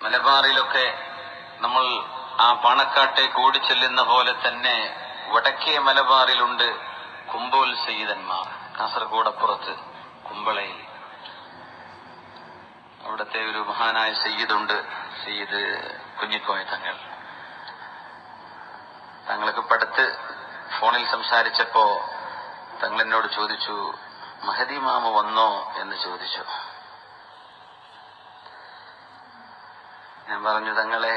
മലബാറിലൊക്കെ നമ്മൾ ആ പാണക്കാട്ടേക്ക് ഓടിച്ചെല്ലുന്ന പോലെ തന്നെ വടക്കേ മലബാറിലുണ്ട് കുമ്പോൽ സയ്യിദന്മാർ. കാസർഗോഡ് അപ്പുറത്ത് കുമ്പളയിൽ അവിടുത്തെ ഒരു മഹാനായ സയ്യിദുണ്ട്, സയ്യിദ് കുഞ്ഞിക്കോയ തങ്ങൾ. തങ്ങൾക്ക് പടുത്ത് ഫോണിൽ സംസാരിച്ചപ്പോ തങ്ങൾ എന്നോട് ചോദിച്ചു, മഹദി മാമ വന്നോ എന്ന് ചോദിച്ചു. ഞാൻ പറഞ്ഞു, തങ്ങളെ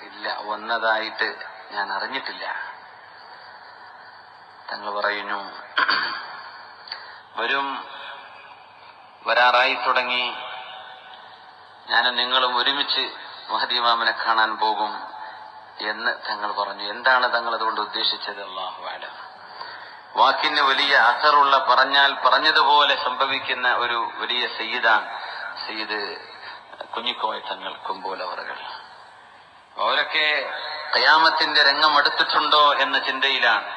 ഇല്ല, വന്നതായിട്ട് ഞാൻ അറിഞ്ഞിട്ടില്ല. തങ്ങൾ പറയുന്നു, വരാറായി തുടങ്ങി, ഞാനും നിങ്ങളും ഒരുമിച്ച് മഹദി മാമനെ കാണാൻ പോകും എന്ന് തങ്ങൾ പറഞ്ഞു. എന്താണ് തങ്ങൾ അതുകൊണ്ട് ഉദ്ദേശിച്ചത്? അല്ലാഹു അഅലം. വാക്കിന് വലിയ അസറുള്ള, പറഞ്ഞാൽ പറഞ്ഞതുപോലെ സംഭവിക്കുന്ന ഒരു വലിയ സയ്യിദാണ് സയ്യിദ് കുഞ്ഞിക്കോയ തങ്ങൾ കുമ്പോലവറുകൾ. അവരൊക്കെ ഖിയാമത്തിന്റെ രംഗം അടുത്തിട്ടുണ്ടോ എന്ന ചിന്തയിലാണ്.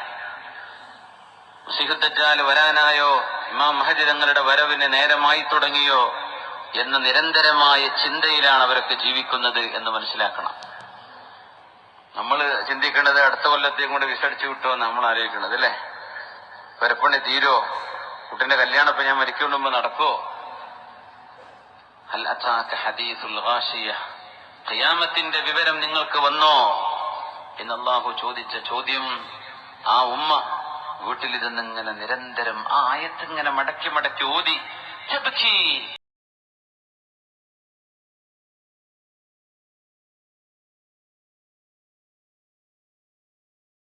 മസീഹ് ദജ്ജാൽ വരാനായോ, ഇമാം മഹദി തങ്ങളുടെ വരവിന് നേരമായി തുടങ്ങിയോ എന്ന നിരന്തരമായ ചിന്തയിലാണ് അവരൊക്കെ ജീവിക്കുന്നത് എന്ന് മനസ്സിലാക്കണം. നമ്മൾ ചിന്തിക്കേണ്ടത് അടുത്ത കൊല്ലത്തേക്കും കൂടെ വിസടിച്ചു കിട്ടുമോ നമ്മൾ ആലോചിക്കണത് അല്ലേ? പെരപ്പണി തീരോ? കുട്ടിന്റെ കല്യാണം ഇപ്പൊ ഞാൻ മരിക്കുമ്പോ നടക്കോ? ഹൽ അതാക ഹദീസുൽ ഗാശിയ, ഖിയാമത്തിന്റെ വിവരം നിങ്ങൾക്ക് വന്നോ എന്ന് അല്ലാഹു ചോദിച്ച ചോദ്യം. ആ ഉമ്മ വീട്ടിലിരുന്നിങ്ങനെ നിരന്തരം ആ ആയത്തിങ്ങനെ മടക്കി മടക്കി ഓതി